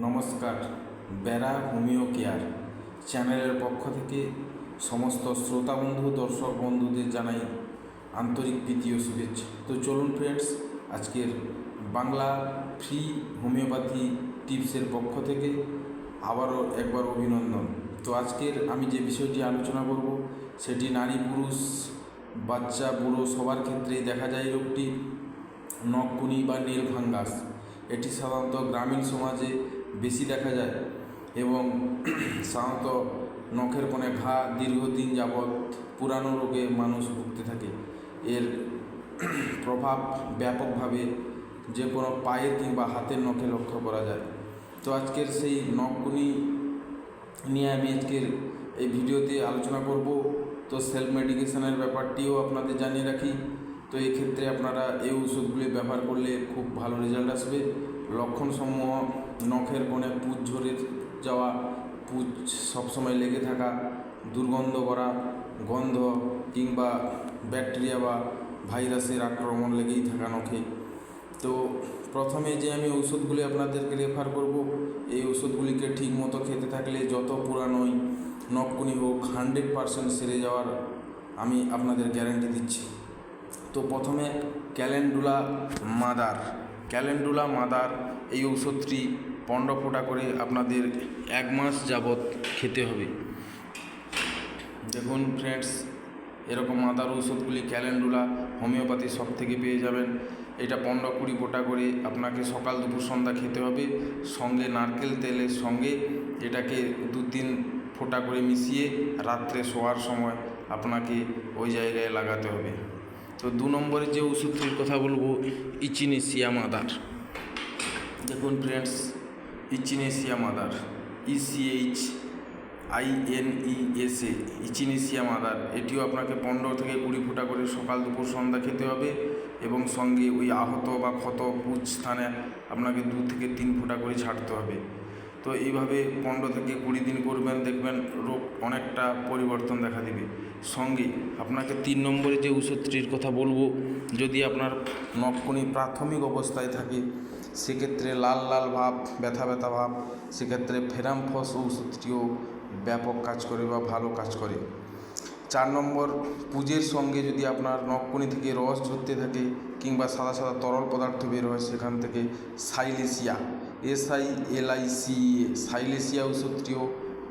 নমস্কার। বেড়া homeo care চ্যানেলের পক্ষ থেকে সমস্ত শ্রোতা বন্ধু দর্শক বন্ধুদের জানাই আন্তরিক প্রীতি ও শুভেচ্ছা। তো চলুন ফ্রেন্ডস, আজকের বাংলা ফ্রি হোমিওপ্যাথি টিপসের পক্ষ থেকে আবারও একবার অভিনন্দন। তো আজকের আমি যে বিষয়টি আলোচনা করব সেটি নারী পুরুষ বাচ্চা বুড়ো সবার ক্ষেত্রেই দেখা যায় রোগটি নখকুনি বা নীল ফাঙ্গাস। এটি সাধারণত গ্রামীণ সমাজে বেশি দেখা যায় এবং সাধারণত নখের কোণে ঘা দীর্ঘদিন যাবৎ পুরানো রোগে মানুষ ভুগতে থাকে। এর প্রভাব ব্যাপকভাবে যে কোনো পায়ের কিংবা হাতের নখে লক্ষ্য করা যায়। তো আজকের সেই নখকুনি নিয়ে আমি আজকের এই ভিডিওতে আলোচনা করব। তো সেলফ মেডিকেশনের ব্যাপারটিও আপনাদের জানিয়ে রাখি। তো এক্ষেত্রে আপনারা এই ওষুধগুলি ব্যবহার করলে খুব ভালো রেজাল্ট আসবে। লক্ষণসমূহ: নখের কোণে পুঁজ ঝরে যাওয়া, পুঁজ সবসময় লেগে থাকা, দুর্গন্ধ করা, গন্ধ কিংবা ব্যাকটেরিয়া বা ভাইরাসের আক্রমণ লেগেই থাকা নখে। তো প্রথমে যে আমি ওষুধগুলি আপনাদেরকে রেফার করব, এই ওষুধগুলিকে ঠিকমতো খেতে থাকলে যত পুরানোই নখকুনি হোক 100% সেরে যাওয়ার আমি আপনাদের গ্যারান্টি দিচ্ছি। তো প্রথমে ক্যালেন্ডুলা মাদার এই ঔষধটি 15 ফোঁটা করে আপনাদের 1 মাস যাবৎ খেতে হবে। দেখুন ফ্রেন্ডস, এরকম মাদার ঔষধগুলি ক্যালেন্ডুলা হোমিওপ্যাথি সব থেকে পেয়ে যাবেন। এটা 15-20 ফোঁটা করে আপনাকে সকাল দুপুর সন্ধ্যা খেতে হবে। সঙ্গে নারকেল তেলের সঙ্গে এটাকে 2-3 ফোঁটা করে মিশিয়ে রাত্রে শোয়ার সময় আপনাকে ওই জায়গায় লাগাতে হবে। তো 2 নম্বরে যে ওষুধটির কথা বলবো, ইচিনেসিয়া মাদার। দেখুন friends, echinacea mother, ECHINESA, echinacea mother, এটিও আপনাকে 15 থেকে 20 ফোঁটা করে সকাল দুপুর সন্ধ্যা খেতে হবে এবং সঙ্গে ওই আহত বা ক্ষত পুঁজ স্থানে আপনাকে 2 থেকে 3 ফোঁটা করে ছাড়তে হবে। তো এইভাবে 15 থেকে 20 দিন করবেন, দেখবেন রোগ অনেকটা পরিবর্তন দেখা দেবে। সঙ্গে আপনাকে 3 নম্বরে যে ওষুধটির কথা বলবো, যদি আপনার নখকুনি প্রাথমিক অবস্থায় থাকে সেক্ষেত্রে লাল ভাব, ব্যথা ভাব, সেক্ষেত্রে ফেরামফস ওষুধটিও ব্যাপক কাজ করে বা ভালো কাজ করে। 4 নম্বর, পুঁজের সঙ্গে যদি আপনার নখকুনি থেকে রস ঝরতে থাকে কিংবা সাদা তরল পদার্থ বের হয়, সেখান থেকে সাইলেসিয়া, সাইলেসিয়া ওষুধটিও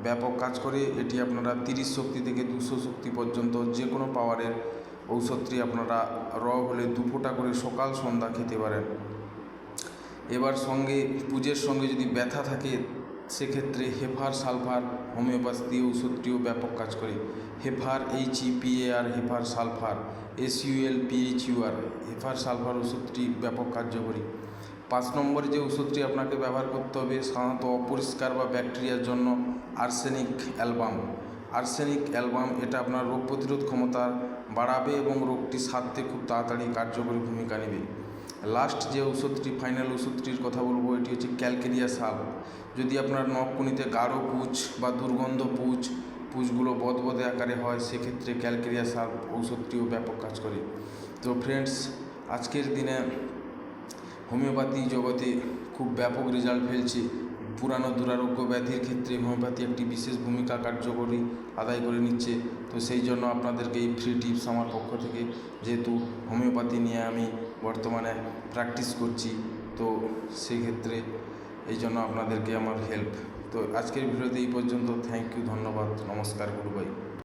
ব্যাপক কাজ করে। এটি আপনারা 30 শক্তি থেকে 200 শক্তি পর্যন্ত যে কোনো পাওয়ারের ঔষধটি আপনারা হলে 2 ফোঁটা করে সকাল সন্ধ্যা খেতে পারেন। এবার সঙ্গে পুঁজের সঙ্গে যদি ব্যথা থাকে সেক্ষেত্রে হেপার সালফার হোমিওপ্যাথি ওষুধটিও ব্যাপক কাজ করে। Hepar HEPAR, hepar sulphur SULPHUR, hepar sulphur ওষুধটি ব্যাপক কার্যকরী। 5 নম্বরে যে ওষুধটি আপনাকে ব্যবহার করতে হবে সাধারণত অপরিষ্কার বা ব্যাকটেরিয়ার জন্য, আর্সেনিক অ্যালবাম। এটা আপনার রোগ প্রতিরোধ ক্ষমতা বাড়াবে এবং রোগটি সারতে খুব তাড়াতাড়ি কার্যকরী ভূমিকা নেবে। লাস্ট যে ওষুধটি, ফাইনাল ওষুধটির কথা বলবো, এটি হচ্ছে ক্যালকেরিয়া সাল্প। যদি আপনার নখকুনিতে গাঢ় পুঁজ বা দুর্গন্ধ পুঁজগুলো বদবদে আকারে হয়, সেক্ষেত্রে ক্যালকেরিয়া সাল্প ঔষধটিও ব্যাপক কাজ করে। তো ফ্রেন্ডস, আজকের দিনে হোমিওপ্যাথি জগতে খুব ব্যাপক রেজাল্ট ফেলছে। পুরানো দুরারোগ্য ব্যাধির ক্ষেত্রে হোমিওপ্যাথি একটি বিশেষ ভূমিকা কার্যকরী আদায় করে নিচ্ছে। তো সেই জন্য আপনাদেরকে এই ফ্রি টিপস আমার পক্ষ থেকে, যেহেতু হোমিওপ্যাথি নিয়ে আমি বর্তমানে প্র্যাকটিস করছি, তো সেই ক্ষেত্রে এই জন্য আপনাদেরকে আমার হেল্প। তো আজকের ভিডিওতে এই পর্যন্ত। থ্যাংক ইউ, ধন্যবাদ, নমস্কার, গুড বাই।